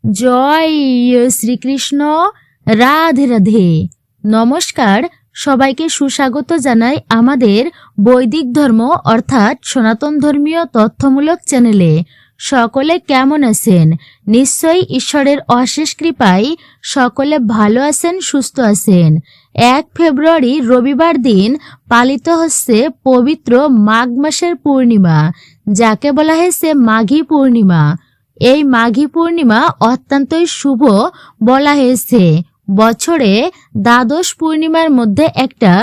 জয় শ্রীকৃষ্ণ। রাধে রাধে। নমস্কার, সবাইকে সুস্বাগত জানাই আমাদের বৈদিক ধর্ম অর্থাৎ সনাতন ধর্মীয় তথ্যমূলক চ্যানেলে। সকলে কেমন আছেন? নিশ্চয়ই ঈশ্বরের অশেষ কৃপায় সকলে ভালো আছেন, সুস্থ আছেন। 1 ফেব্রুয়ারি রবিবার দিন পালিত হচ্ছে পবিত্র মাঘ মাসের পূর্ণিমা, যাকে বলা হয়েছে মাঘী পূর্ণিমা। এই মাঘী পূর্ণিমা অত্যন্তই শুভ বলা হয়েছে। বছরে দ্বাদশ পূর্ণিমার মধ্যে একটা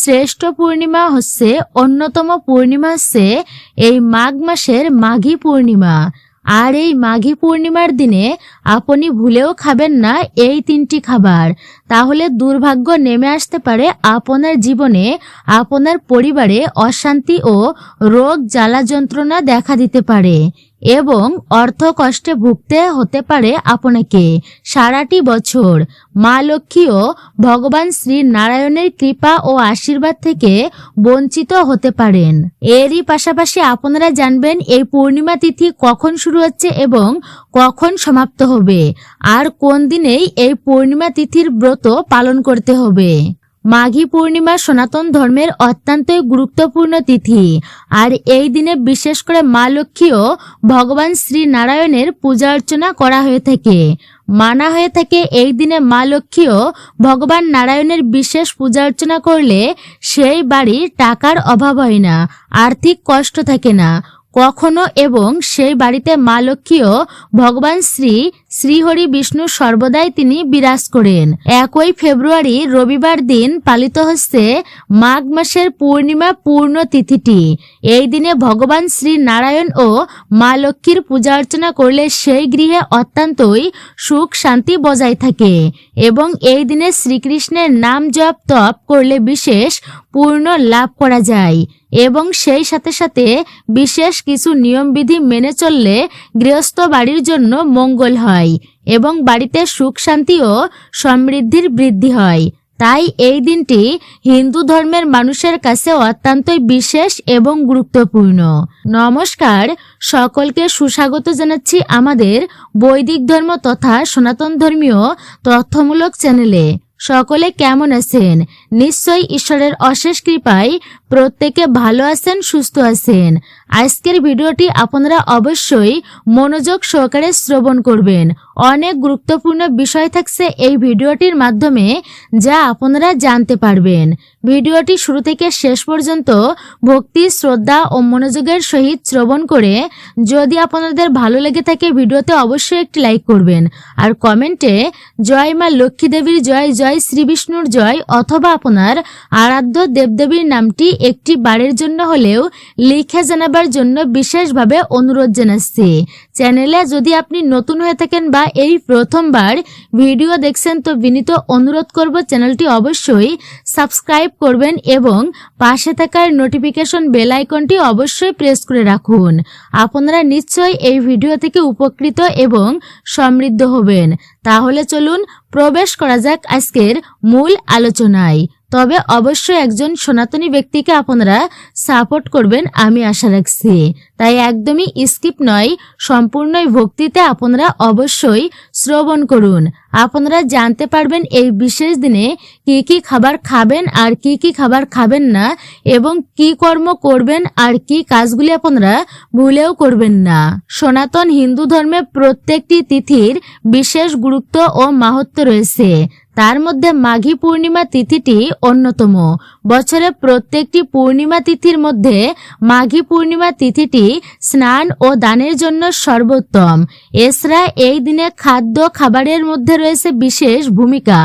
শ্রেষ্ঠ পূর্ণিমা হচ্ছে, অন্যতম পূর্ণিমা হচ্ছে এই মাঘ মাসের মাঘী পূর্ণিমা। আর এই মাঘী পূর্ণিমার দিনে আপনি ভুলেও খাবেন না এই 3টি খাবার, তাহলে দুর্ভাগ্য নেমে আসতে পারে আপনার জীবনে। আপনার পরিবারে অশান্তি ও রোগ জ্বালা যন্ত্রণা দেখা দিতে পারে এবং অর্থ কষ্টে ভুগতে হতে পারে আপনাকে সারাটি বছর। মা লক্ষ্মী ও ভগবান শ্রী নারায়ণের কৃপা ও আশীর্বাদ থেকে বঞ্চিত হতে পারেন। এরই পাশাপাশি আপনারা জানবেন এই পূর্ণিমা তিথি কখন শুরু হচ্ছে এবং কখন সমাপ্ত হবে, আর কোন দিনেই এই পূর্ণিমা তিথির ব্রত পালন করতে হবে। মাঘী পূর্ণিমা সনাতন ধর্মের অত্যন্তই গুরুত্বপূর্ণ তিথি, আর এই দিনে বিশেষ করে মা লক্ষ্মী ও ভগবান শ্রী নারায়ণের পূজা অর্চনা করা হয়ে থাকে। মানা হয়ে থাকে এই দিনে মা লক্ষ্মী ও ভগবান নারায়ণের বিশেষ পূজা অর্চনা করলে সেই বাড়ির টাকার অভাব হয় না, আর্থিক কষ্ট থাকে না কখনো, এবং সেই বাড়িতে মা লক্ষ্মী ও ভগবান শ্রীহরি বিষ্ণু সর্বদাই তিনি বিরাজ করেন। 1 ফেব্রুয়ারি রবিবার দিন পালিত হচ্ছে মাঘ মাসের পূর্ণিমা পূর্ণ তিথিটি। এই দিনে ভগবান শ্রী নারায়ণ ও মা লক্ষ্মীর পূজা অর্চনা করলে সেই গৃহে অত্যন্তই সুখ শান্তি বজায় থাকে এবং এই দিনে শ্রীকৃষ্ণের নাম জপ তপ করলে বিশেষ পূর্ণ লাভ করা যায় এবং সেই সাথে সাথে বিশেষ কিছু নিয়মবিধি মেনে চললে গৃহস্থ বাড়ির জন্য মঙ্গল হয় এবং বাড়িতে সুখ শান্তি ও সমৃদ্ধির বৃদ্ধি হয়। তাই এই দিনটি হিন্দু ধর্মের মানুষের কাছে অত্যন্তই বিশেষ এবং গুরুত্বপূর্ণ। নমস্কার, সকলকে সুস্বাগত জানাচ্ছি আমাদের বৈদিক ধর্ম তথা সনাতন ধর্মীয় তথ্যমূলক চ্যানেলে। সকলে কেমন আছেন? নিশ্চয়ই ঈশ্বরের অশেষ কৃপায় প্রত্যেকে ভালো আছেন, সুস্থ আছেন। আজকের ভিডিওটি আপনারা অবশ্যই মনোযোগ সহকারে শ্রবণ করবেন। অনেক গুরুত্বপূর্ণ বিষয় থাকছে এই ভিডিওটির মাধ্যমে, যা আপনারা জানতে পারবেন। ভিডিওটি শুরু থেকে শেষ পর্যন্ত ভক্তি, শ্রদ্ধা ও মনোযোগের সহিত শ্রবণ করে যদি আপনাদের ভালো লেগে থাকে ভিডিওতে অবশ্যই একটি লাইক করবেন, আর কমেন্টে জয় মা লক্ষ্মী দেবীর জয়, জয় শ্রী বিষ্ণুর জয়, অথবা আপনার আরাধ্য দেবদেবীর নামটি একটি বারের জন্য হলেও লিখে জানাবার জন্য বিশেষভাবে অনুরোধ জানাচ্ছি। চ্যানেলে যদি আপনি নতুন হয়ে থাকেন বা এই প্রথমবার ভিডিও দেখছেন, তো বিনীত অনুরোধ করব চ্যানেলটি অবশ্যই সাবস্ক্রাইব করবেন এবং পাশে থাকার নোটিফিকেশন বেল আইকনটি অবশ্যই প্রেস করে রাখুন। আপনারা নিশ্চয়ই এই ভিডিও থেকে উপকৃত এবং সমৃদ্ধ হবেন। তাহলে চলুন প্রবেশ করা যাক আজকের মূল আলোচনায়। তবে অবশ্যই একজন সনাতনী ব্যক্তিকে আপনারা সাপোর্ট করবেন আমি আশা রাখছি, তাই একদমই স্কিপ নয়, সম্পূর্ণই ভক্তিতে আপনারা অবশ্যই শ্রবণ করুন। আপনারা জানতে পারবেন এই বিশেষ দিনে কি কি খাবার খাবেন আর কি কি খাবার খাবেন না, এবং কি কর্ম করবেন আর কি কাজগুলি আপনারা ভুলেও করবেন না। সনাতন হিন্দু ধর্মে প্রত্যেকটি তিথির বিশেষ গুরুত্ব ও মাহাত্ম্য রয়েছে, তার মধ্যে মাঘী পূর্ণিমা তিথিটি অন্যতম। বছরে প্রত্যেকটি পূর্ণিমা তিথির মধ্যে মাঘী পূর্ণিমা তিথিটি স্নান ও দানের জন্য সর্বোত্তম। এছাড়া এই দিনে খাদ্য খাবারের মধ্যে রয়েছে বিশেষ ভূমিকা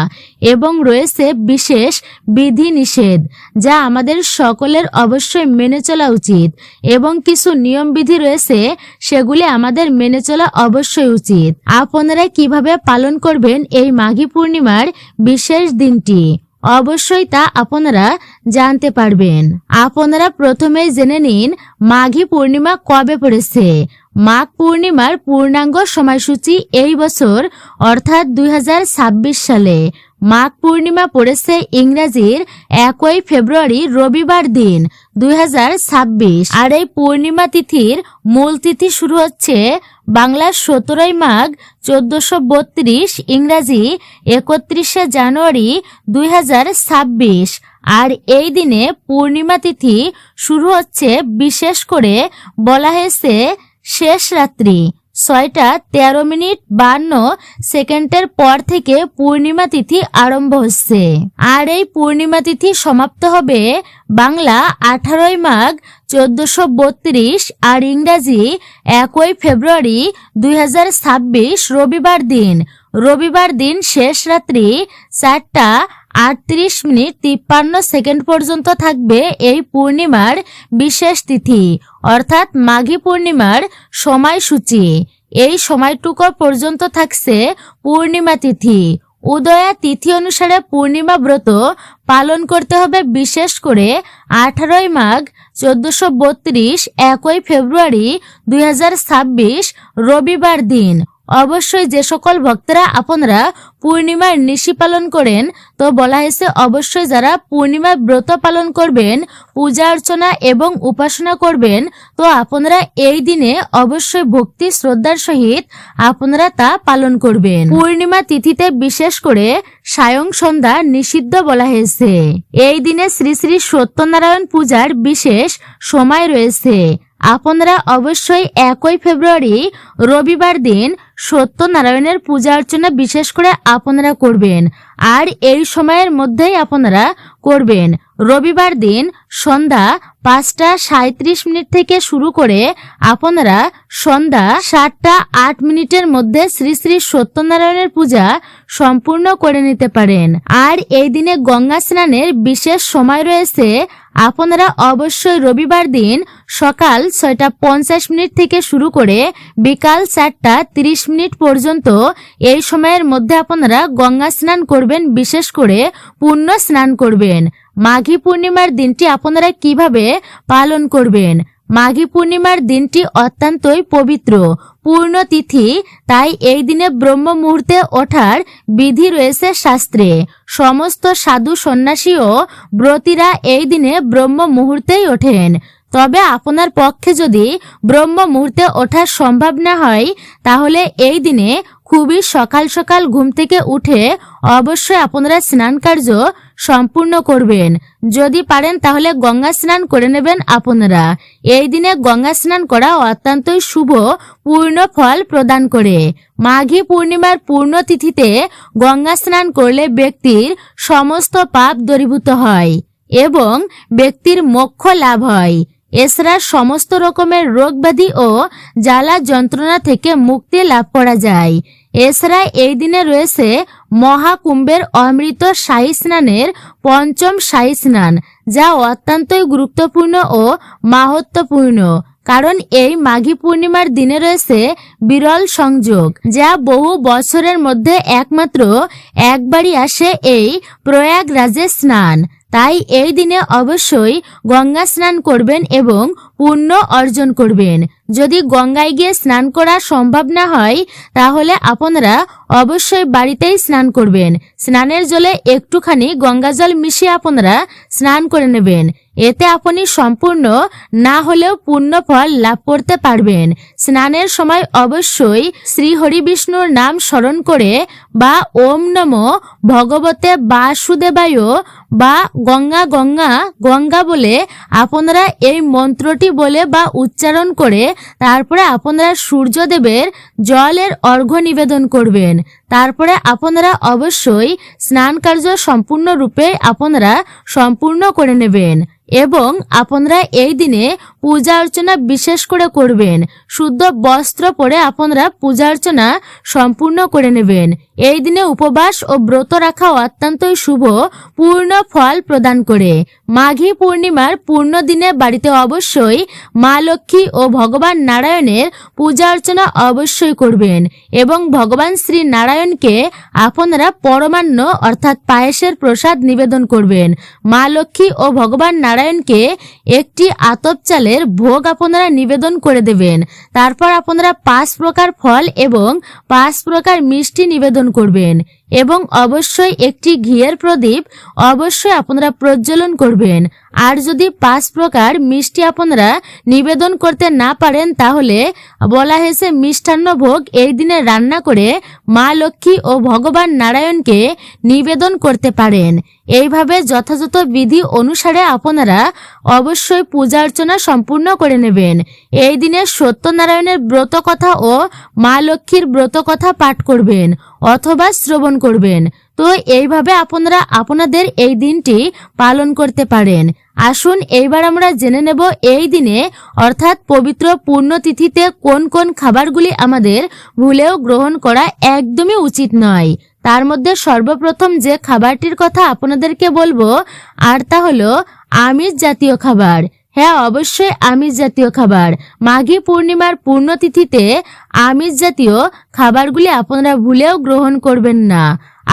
এবং রয়েছে বিশেষ বিধি নিষেধ, যা আমাদের সকলের অবশ্যই মেনে চলা উচিত, এবং কিছু নিয়ম বিধি রয়েছে সেগুলি আমাদের মেনে চলা অবশ্যই উচিত। আপনারা কিভাবে পালন করবেন এই মাঘী পূর্ণিমার বিশেষ দিনটি, অবশ্যই তা আপনারা জানতে পারবেন। আপনারা প্রথমেই জেনে নিন মাঘী পূর্ণিমা কবে পড়েছে। মাঘ পূর্ণিমার পূর্ণাঙ্গ সময়সূচি এই বছর অর্থাৎ 2026 সালে মাঘ পূর্ণিমা পড়েছে ইংরেজির 1 ফেব্রুয়ারি রবিবার দিন 2026। আর এই পূর্ণিমা তিথির মূল তিথি শুরু হচ্ছে বাংলার 17 মাঘ 1432, ইংরাজি 31 জানুয়ারি 2026। আর এই দিনে পূর্ণিমা তিথি শুরু হচ্ছে বিশেষ করে বলা হয়েছে শেষ রাত্রি 6:13:52 পর থেকে পূর্ণিমা তিথি আরম্ভ হচ্ছে। আর এই পূর্ণিমা তিথি সমাপ্ত হবে বাংলা 18 মাঘ 1432 আর ইংরাজি 1 ফেব্রুয়ারি 2026 রবিবার দিন শেষ রাত্রি 4:38:53 পর্যন্ত থাকবে এই পূর্ণিমার বিশেষ তিথি, অর্থাৎ মাঘী পূর্ণিমার সময়সূচি। এই সময়টুকু পর্যন্ত থাকছে পূর্ণিমা তিথি। উদয়া তিথি অনুসারে পূর্ণিমা ব্রত পালন করতে হবে বিশেষ করে 18 মাঘ 1432, 1 ফেব্রুয়ারি 2026 রবিবার দিন। অবশ্যই যে সকল ভক্তরা আপনারা পূর্ণিমার নিশি পালন করেন, তো বলা হয়েছে অবশ্যই যারা পূর্ণিমার ব্রত পালন করবেন, পূজা অর্চনা এবং উপাসনা করবেন, তো আপনারা এই দিনে অবশ্যই ভক্তি শ্রদ্ধার সহিত আপনারা তা পালন করবেন। পূর্ণিমা তিথিতে বিশেষ করে সায়ং সন্ধ্যা নিষিদ্ধ বলা হয়েছে। এই দিনে শ্রী শ্রী সত্যনারায়ণ পূজার বিশেষ সময় রয়েছে। আপনারা অবশ্যই 1 ফেব্রুয়ারি রবিবার দিন সত্যনারায়ণের পূজা অর্চনা বিশেষ করে আপনারা করবেন। আর এই সময়ের মধ্যেই আপনারা করবেন। রবিবার দিন সন্ধ্যা 5:37 থেকে শুরু করে আপনারা সন্ধ্যা 7:08 মধ্যে শ্রী শ্রী সত্যনারায়ণের পূজা সম্পূর্ণ করে নিতে পারেন। আর এই দিনে গঙ্গা স্নানের বিশেষ সময় রয়েছে। আপনারা অবশ্যই রবিবার দিন সকাল 6:50 থেকে শুরু করে বিকাল 4:30 পর্যন্ত এই সময়ের মধ্যে আপনারা গঙ্গা স্নান করবেন, বিশেষ করে পুণ্য স্নান করবেন। মাঘী পূর্ণিমার দিনটি আপনারা কিভাবে পালন করবেন? মাঘী পূর্ণিমার দিনটি অত্যন্তই পবিত্র পূর্ণ তিথি, তাই এই দিনে ব্রহ্ম মুহূর্তে ওঠার বিধি রয়েছে শাস্ত্রে। সমস্ত সাধু সন্ন্যাসী ও ব্রতীরা এই দিনে ব্রহ্ম মুহূর্তেই ওঠেন। তবে আপনার পক্ষে যদি ব্রহ্ম মুহূর্তে ওঠা সম্ভব না হয়, তাহলে এই দিনে খুবই সকাল সকাল ঘুম থেকে উঠে অবশ্যই আপনারা স্নান কার্য সম্পূর্ণ করবেন। যদি পারেন তাহলে গঙ্গা স্নান করে নেবেন আপনারা। এই দিনে গঙ্গা স্নান করা অত্যন্তই শুভ, পূর্ণ ফল প্রদান করে। মাঘী পূর্ণিমার পূর্ণ তিথিতে গঙ্গা স্নান করলে ব্যক্তির সমস্ত পাপ দূরীভূত হয় এবং ব্যক্তির মোক্ষ লাভ হয়। এছাড়া সমস্ত রকমের রোগ ব্যাধি ও জ্বালা যন্ত্রণা থেকে মুক্তি লাভ করা যায়। এছাড়া এই দিনে রয়েছে মহাকুম্ভের অমৃত শাহী স্নানের পঞ্চম শাহী স্নান, যা অত্যন্তই গুরুত্বপূর্ণ ও মাহাত্ম্যপূর্ণ। কারণ এই মাঘী পূর্ণিমার দিনে রয়েছে বিরল সংযোগ, যা বহু বছরের মধ্যে একমাত্র একবারই আসে এই প্রয়াগরাজে স্নান। তাই এই দিনে অবশ্যই গঙ্গা স্নান করবেন এবং পুণ্য অর্জন করবেন। যদি গঙ্গায় গিয়ে স্নান করা সম্ভব না হয়, তাহলে আপনারা অবশ্যই বাড়িতেই স্নান করবেন। স্নানের জলে একটুখানি গঙ্গা জল মিশিয়ে আপনারা স্নান করে নেবেন। এতে আপনি সম্পূর্ণ না হলেও পুণ্য ফল লাভ করতে পারবেন। স্নানের সময় অবশ্যই শ্রী হরি বিষ্ণুর নাম স্মরণ করে বা ওম নমো ভগবতে বাসুদেবায় বা গঙ্গা গঙ্গা গঙ্গা বলে আপনারা এই মন্ত্রটি বলে বা উচ্চারণ করে তারপরে আপনারা সূর্যদেবের জলের অর্ঘ্য নিবেদন করবেন। তারপরে আপনারা অবশ্যই স্নান কার্য সম্পূর্ণরূপে আপনারা সম্পূর্ণ করে নেবেন এবং আপনারা এই দিনে পূজা অর্চনা বিশেষ করে করবেন। শুদ্ধ বস্ত্র পরে আপনারা পূজা অর্চনা সম্পূর্ণ করে নেবেন। এই দিনে উপবাস ও ব্রত রাখা অত্যন্তই শুভ, পূর্ণ ফল প্রদান করে। মাঘী পূর্ণিমার পূর্ণ দিনে বাড়িতে অবশ্যই মা লক্ষ্মী ও ভগবান নারায়ণের পূজা অর্চনা অবশ্যই করবেন এবং ভগবান শ্রী নারায়ণকে আপনারা পরমান্ন অর্থাৎ পায়েসের প্রসাদ নিবেদন করবেন। মা লক্ষ্মী ও ভগবান নারায়ণ নারায়ণকে একটি আতপ চালের ভোগ আপনারা নিবেদন করে দেবেন। তারপর আপনারা 5 প্রকার ফল এবং 5 প্রকার মিষ্টি নিবেদন করবেন এবং অবশ্যই একটি ঘিয়ের প্রদীপ অবশ্যই আপনারা প্রজ্বলন করবেন। আর যদি 5 প্রকার মিষ্টি আপনারা নিবেদন করতে না পারেন তাহলে বলা হয়েছে মিষ্টান্ন ভোগ এই দিনে রান্না করে মা লক্ষ্মী ও ভগবান নারায়ণকে নিবেদন করতে পারেন। এইভাবে যথাযথ বিধি অনুসারে আপনারা অবশ্যই পূজা অর্চনা সম্পূর্ণ করে নেবেন। এই দিনে সত্যনারায়ণের ব্রত কথা ও মা লক্ষ্মীর ব্রত কথা পাঠ করবেন অথবা শ্রবণ করবেন। তো এইভাবে আপনারা আপনাদের এই দিনটি পালন করতে পারেন। আসুন এইবার আমরা জেনে নেব এই দিনে অর্থাৎ পবিত্র পূর্ণতিথিতে কোন কোন খাবারগুলি আমাদের ভুলেও গ্রহণ করা একদমই উচিত নয়। তার মধ্যে সর্বপ্রথম যে খাবারটির কথা আপনাদেরকে বলবো আর তা হলো আমিষ জাতীয় খাবার। হ্যাঁ, অবশ্যই আমিষ জাতীয় খাবার। মাঘী পূর্ণিমার পূর্ণতিথিতে আমিষ জাতীয় খাবারগুলি আপনারা ভুলেও গ্রহণ করবেন না।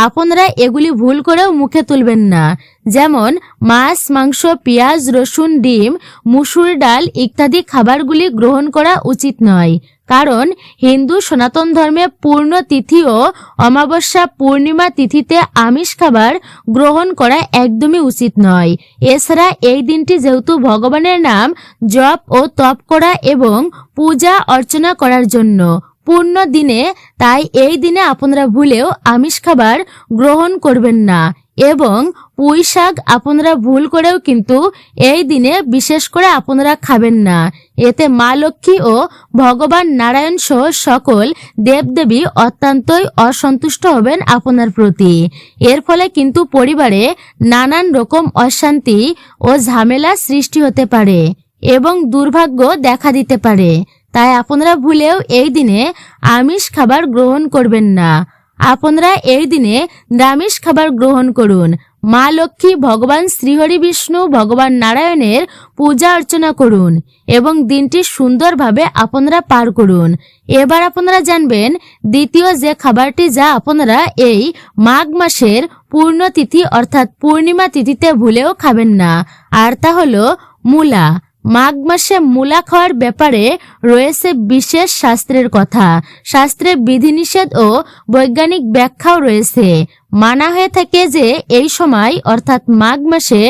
আপনারা এগুলি ভুল করেও মুখে তুলবেন না। যেমন মাছ, মাংস, পেঁয়াজ, রসুন, ডিম, মুসুর ডাল ইত্যাদি খাবারগুলি গ্রহণ করা উচিত নয়। কারণ হিন্দু সনাতন ধর্মে পূর্ণ তিথি ও অমাবস্যা পূর্ণিমা তিথিতে আমিষ খাবার গ্রহণ করা একদমই উচিত নয়। এছাড়া এই দিনটি যেহেতু ভগবানের নাম জপ ও তপ করা এবং পূজা অর্চনা করার জন্য পূর্ণ দিনে, তাই এই দিনে আপনারা ভুলেও আমিষ খাবার গ্রহণ করবেন না। এবং পুঁই শাক আপনারা ভুল করেও কিন্তু এই দিনে বিশেষ করে আপনারা খাবেন না। এতে মা লক্ষ্মী ও ভগবান নারায়ণ সহ সকল দেবদেবী অত্যন্তই অসন্তুষ্ট হবেন আপনার প্রতি। এর ফলে কিন্তু পরিবারে নানান রকম অশান্তি ও ঝামেলা সৃষ্টি হতে পারে এবং দুর্ভাগ্য দেখা দিতে পারে। তাই আপনারা ভুলেও এই দিনে আমিষ খাবার গ্রহণ করবেন না। আপনারা এই দিনে নিরামিষ খাবার গ্রহণ করুন। মা লক্ষ্মী, ভগবান শ্রীহরি বিষ্ণু, ভগবান নারায়ণের পূজা অর্চনা করুন এবং দিনটি সুন্দরভাবে আপনারা পার করুন। এবার আপনারা জানবেন দ্বিতীয় যে খাবারটি যা আপনারা এই মাঘ মাসের পূর্ণ তিথি অর্থাৎ পূর্ণিমা তিথিতে ভুলেও খাবেন না, আর তা হলো মূলা। মাঘ মাসে মূলা খাওয়ার ব্যাপারে রয়েছে বিশেষ শাস্ত্রের কথা। শাস্ত্রে বিধিনিষেধ ও বৈজ্ঞানিক ব্যাখ্যাও রয়েছে। মানা হয়ে থাকে যে এই সময় অর্থাৎ মাঘ মাসে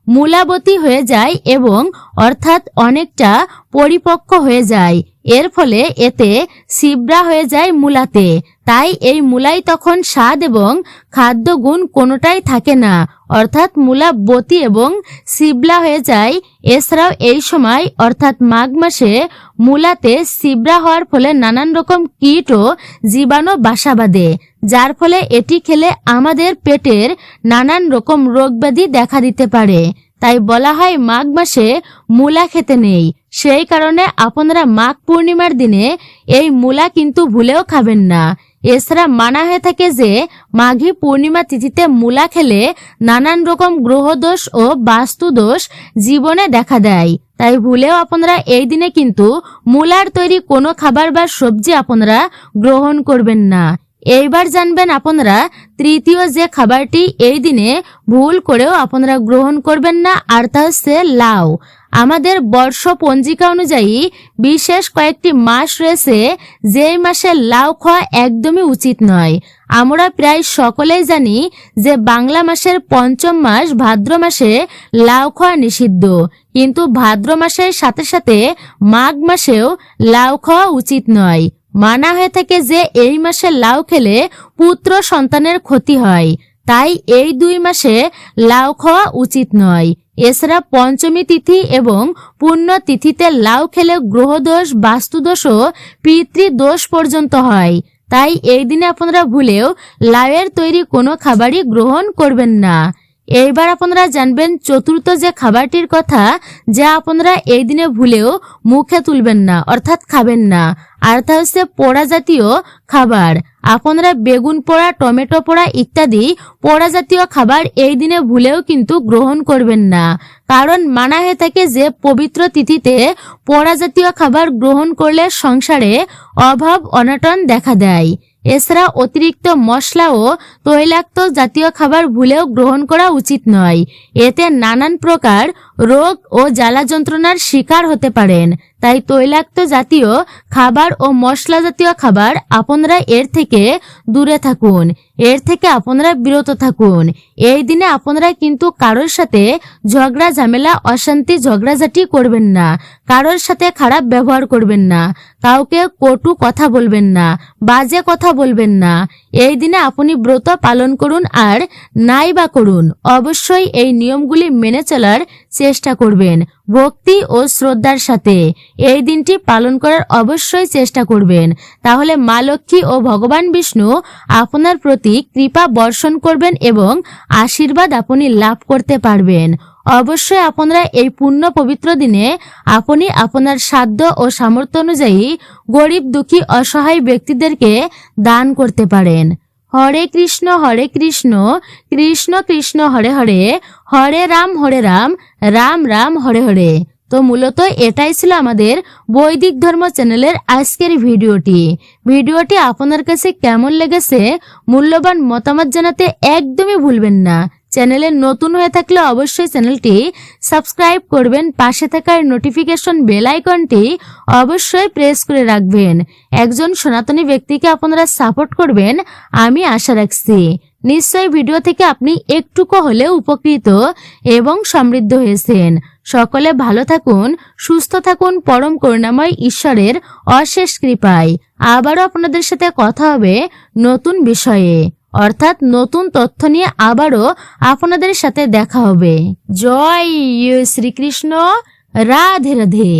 মূলাবতী হয়ে যায় এবং অর্থাৎ অনেকটা পরিপক্ক হয়ে যায়। এর ফলে এতে ছিবড়া হয়ে যায় মূলাতে। তাই এই মূলাই তখন স্বাদ এবং খাদ্য গুণ কোনোটাই থাকে না, অর্থাৎ মূলা বতী এবং ছিবড়া হয়ে যায়। এছাড়াও এই সময় অর্থাৎ মাঘ মাসে মূলাতে ছিবড়া হওয়ার ফলে নানান রকম কীট ও জীবাণু বাসা বাঁধে, যার ফলে এটি খেলে আমাদের পেটের নানান রকম রোগ ব্যাধি দেখা দিতে পারে। তাই বলা হয় মাঘ মাসে মূলা খেতে নেই। সেই কারণে আপনারা মাঘ পূর্ণিমার দিনে এই মূলা কিন্তু ভুলেও খাবেন না। এছাড়া মানা হয়ে থাকে যে মাঘী পূর্ণিমা তিথিতে মূলা খেলে নানান রকম গ্রহদোষ ও বাস্তুদোষ জীবনে দেখা দেয়। তাই ভুলেও আপনারা এই দিনে কিন্তু মূলার তৈরি কোনো খাবার বা সবজি আপনারা গ্রহণ করবেন না। এইবার জানবেন আপনারা তৃতীয় যে খাবারটি এই দিনে ভুল করেও আপনারা গ্রহণ করবেন না, আর তা হচ্ছে লাউ। আমাদের বর্ষ পঞ্জিকা অনুযায়ী বিশেষ কয়েকটি মাস রয়েছে যেই মাসে লাউ খাওয়া একদমই উচিত নয়। আমরা প্রায় সকলেই জানি যে বাংলা মাসের পঞ্চম মাস ভাদ্র মাসে লাউ খাওয়া নিষিদ্ধ, কিন্তু ভাদ্র মাসের সাথে সাথে মাঘ মাসেও লাউ খাওয়া উচিত নয়। মানা হয়ে থাকে যে এই মাসে লাউ খেলে পুত্র সন্তানের ক্ষতি হয়, তাই এই 2 মাসে লাউ খাওয়া উচিত নয়। এছাড়া পঞ্চমী তিথি এবং পূর্ণ তিথিতে লাউ খেলে গ্রহদোষ, বাস্তুদোষ ও পিতৃদোষ পর্যন্ত হয়। তাই এই দিনে আপনারা ভুলেও লাউয়ের তৈরি কোনো খাবারই গ্রহণ করবেন না। এইবার আপনারা জানবেন চতুর্থ যে খাবারটির কথা যা আপনারা এই দিনে ভুলেও মুখে তুলবেন না অর্থাৎ খাবেন না, আর তা হচ্ছে পোড়া জাতীয় খাবার। আপনারা বেগুন পোড়া, টমেটো পোড়া ইত্যাদি পোড়া জাতীয় খাবার এই দিনে ভুলেও কিন্তু গ্রহণ করবেন না। কারণ মানা হয়ে থাকে যে পবিত্র তিথিতে পোড়া জাতীয় খাবার গ্রহণ করলে সংসারে অভাব অনটন দেখা দেয়। এছাড়া অতিরিক্ত মশলা ও তৈলাক্ত জাতীয় খাবার ভুলেও গ্রহণ করা উচিত নয়। এতে নানান প্রকার রোগ ও জ্বালা যন্ত্রণার শিকার হতে পারেন। তাই তৈলাক্ত জাতীয় খাবার ও মশলা জাতীয় খাবার আপনারা এর থেকে দূরে থাকুন, এর থেকে আপনারা বিরত থাকুন। এই দিনে আপনারা কিন্তু কারোর সাথে ঝগড়া ঝামেলা অশান্তি ঝগড়াঝাটি করবেন না, কারোর সাথে খারাপ ব্যবহার করবেন না, কাউকে কটু কথা বলবেন না, বাজে কথা বলবেন না। এই দিনে আপনি ব্রত পালন করুন আর নাই বা করুন, অবশ্যই এই নিয়মগুলি মেনে চলার চেষ্টা করবেন ভক্তি ও শ্রদ্ধার সাথে। এই দিনটি পালন করার অবশ্যই চেষ্টা করবেন, তাহলে মা লক্ষ্মী ও ভগবান বিষ্ণু আপনার প্রতি কৃপা বর্ষণ করবেন এবং আশীর্বাদ আপনি লাভ করতে পারবেন। অবশ্যই আপনারা এই পুণ্য পবিত্র দিনে আপনি আপনার সাধ্য ও সামর্থ্য অনুযায়ী গরিব দুঃখী অসহায় ব্যক্তিদেরকে দান করতে পারেন। হরে কৃষ্ণ কৃষ্ণ কৃষ্ণ হরে হরে, হরে রাম রাম রাম হরে হরে। তো মূলত এটাই ছিল আমাদের বৈদিক ধর্ম চ্যানেলের আজকের ভিডিওটি আপনার কাছে কেমন লেগেছে মূল্যবান মতামত জানাতে একদমই ভুলবেন না। চ্যানেলে নতুন হয়ে থাকলে অবশ্যই চ্যানেলটি সাবস্ক্রাইব করবেন, পাশে থাকার নোটিফিকেশন বেল আইকনটি অবশ্যই প্রেস করে রাখবেন। একজন সনাতনী ব্যক্তিকে আপনারা সাপোর্ট করবেন আমি আশা রাখছি। নিশ্চয়ই ভিডিও থেকে আপনি একটুকু হলেও উপকৃত এবং সমৃদ্ধ হয়েছেন। সকলে ভালো থাকুন, সুস্থ থাকুন, পরম করুণাময় ঈশ্বরের অশেষ কৃপায়। আবারও আপনাদের সাথে কথা হবে নতুন বিষয়ে, অর্থাৎ নতুন তথ্য নিয়ে আবারও আপনাদের সাথে দেখা হবে। জয় শ্রীকৃষ্ণ, রাধে রাধে।